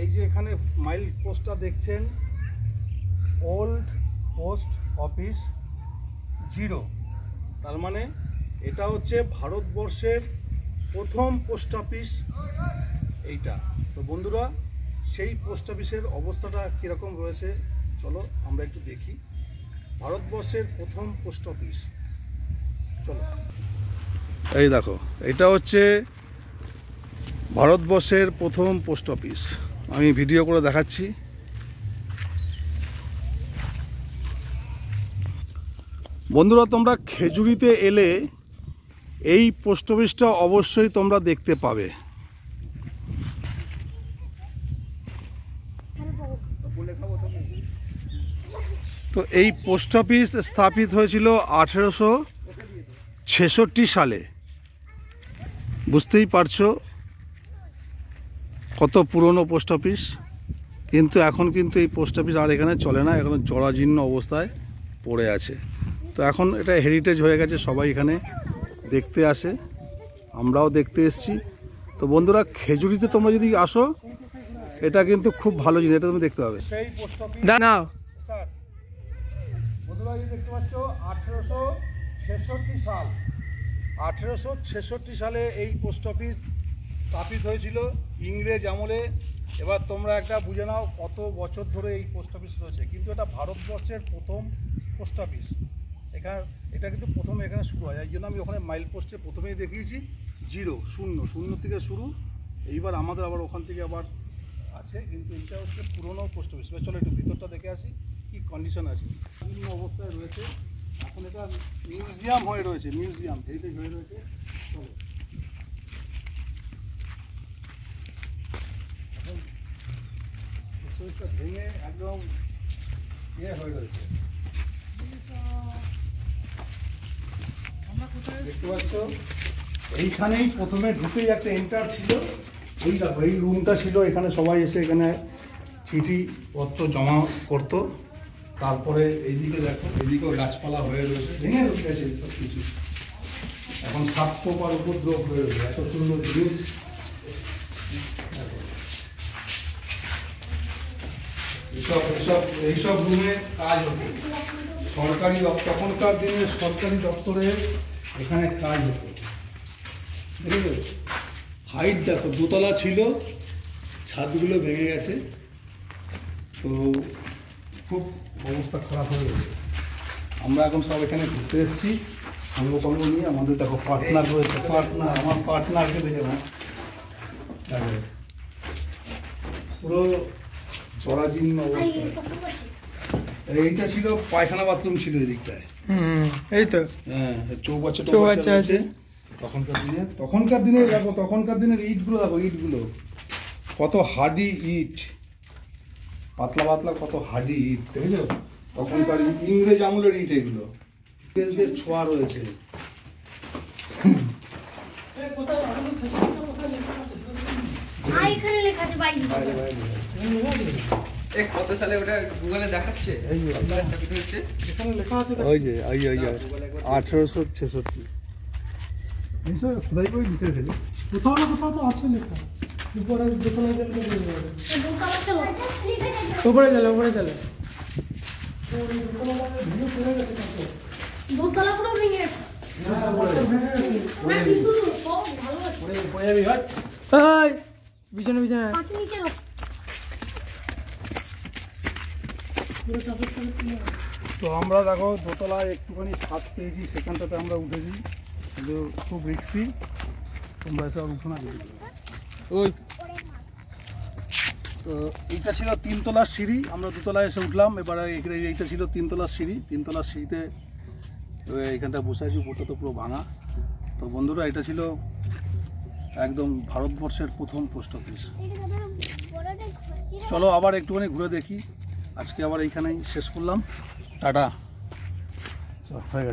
এই যে এখানে মাইল পোস্টটা দেখছেন, ওল্ড পোস্ট অফিস 0, তার মানে এটা হচ্ছে ভারতবর্ষের প্রথম পোস্ট অফিস এইটা। তো বন্ধুরা, সেই পোস্ট অফিসের অবস্থাটা কীরকম রয়েছে চলো আমরা একটু দেখি। ভারতবর্ষের প্রথম পোস্ট অফিস, চলো। এই দেখো, এটা হচ্ছে ভারতবর্ষের প্রথম পোস্ট অফিস। আমি ভিডিও করে দেখাচ্ছি। বন্ধুরা, তোমরা খেজুরিতে এলে এই পোস্ট অফিসটা অবশ্যই তোমরা দেখতে পাবে। তো এই পোস্ট অফিস স্থাপিত হয়েছিল 1866 সালে। বুঝতেই পারছো কত পুরনো পোস্ট অফিস। কিন্তু এখন কিন্তু এই পোস্ট অফিস আর এখানে চলে না, এখন জরাজীর্ণ অবস্থায় পড়ে আছে। তো এখন এটা হেরিটেজ হয়ে গেছে, সবাই এখানে দেখতে আসে, আমরাও দেখতে এসেছি। তো বন্ধুরা, খেজুরিতে তোমরা যদি আসো, এটা কিন্তু খুব ভালো জিনিস, এটা তুমি দেখতে পাবে। সেই পোস্ট অফিস নাও বন্ধুরা, এই দেখতে পাচ্ছ 1866 সাল। 1866 সালে এই পোস্ট অফিস স্থাপিত হয়েছিল ইংরেজ আমলে। এবার তোমরা একটা বুঝে নাও কত বছর ধরে এই পোস্ট অফিস রয়েছে। কিন্তু এটা ভারতবর্ষের প্রথম পোস্ট অফিস। এটা কিন্তু প্রথমে এখানে শুরু হয়, এই জন্য আমি ওখানে মাইল পোস্টে প্রথমেই দেখিয়েছি 0, 0 থেকে শুরু। এইবার আমাদের আবার ওখান থেকে আবার আছে, কিন্তু এটা হচ্ছে পুরনো পোস্ট অফিস। চলো একটু ভিতরটা দেখে আসি কি কন্ডিশন আছে। বিভিন্ন অবস্থায় রয়েছে, এখন এটা মিউজিয়াম হয়ে রয়েছে, মিউজিয়াম হেরিটেজ হয়ে রয়েছে। চলো, এখন পোস্ট অফিসটা ভেঙে একদম হয়ে রয়েছে। দেখতে পাচ্ছ, এইখানেই প্রথমে ঢুকেই একটা এন্টার ছিল। এই দেখো, এই রুমটা ছিল, এখানে সবাই এসে এখানে চিঠিপত্র জমা করতো। তারপরে এইদিকে দেখো, এইদিকেও গাছপালা হয়ে রয়েছে, ভেঙে গেছে সব কিছু। এখন সাপ পোকার উপদ্রব হয়ে রয়েছে, এত সুন্দর জিনিস। এইসব রুমে কাজ হতো, সরকারি তখনকার দিনে সরকারি দপ্তরে এখানে কাজ হতো। দেখে হাইট দেখো, 2 তলা ছিল, ছাদগুলো ভেঙে গেছে। তো খুব অবস্থা খারাপ হয়ে গেছে। আমরা এখন সব এখানে ঘুরতে এসেছি সঙ্গ নিয়ে। আমাদের দেখো পার্টনার রয়েছে, পার্টনার, আমার পার্টনারকে দেখে না, দেখো পুরো জরাজীর্ণ অবস্থা। এইটা ছিল পায়খানা বাথরুম ছিল এই দিকটায়। এই তো হ্যাঁ, চৌবাচ্চা আছে। তখনকার দিনে দেখো, তখনকার দিনের ইটগুলো দেখো, ইটগুলো কত হার্ডি ইট, পাতলা পাতলা কত হার্ডি ইট, দেখেছো? তখনকার ইংরেজ আমলের ইট এগুলো, ইংরেজদের ছোঁয়া রয়েছে। কত সালে ওটা গুগলে দেখাচ্ছে, এখানে লেখা আছে, ওই যে 1866। খোদাই করে লিখে ফেলি, কোথাও না কোথাও তো আছে লেখা। উপরে দোতলায় গেলে উপরে গেলে দোতলা পুরো ভেঙে গেছে। বিছানা তো আমরা দেখো দোতলায় একটুখানি ছাদ পেয়েছি, সেখানটাতে আমরা উঠেছি, কিন্তু খুব রিক্সি, তোমরা এসে উঠো না। ওই তো এইটা ছিল 3 তলার সিঁড়ি, আমরা 2 তলায় এসে উঠলাম। এবার এইটা ছিল 3 তলার সিঁড়ি। 3 তলার সিঁড়িতে এইখানটা বসে আছি, উপরটা তো পুরো ভাঙা। তো বন্ধুরা, এটা ছিল একদম ভারতবর্ষের প্রথম পোস্ট অফিস। চলো আবার একটুখানি ঘুরে দেখি। আজকে আবার এইখানেই শেষ করলাম, টাটা, হয়ে গেছে।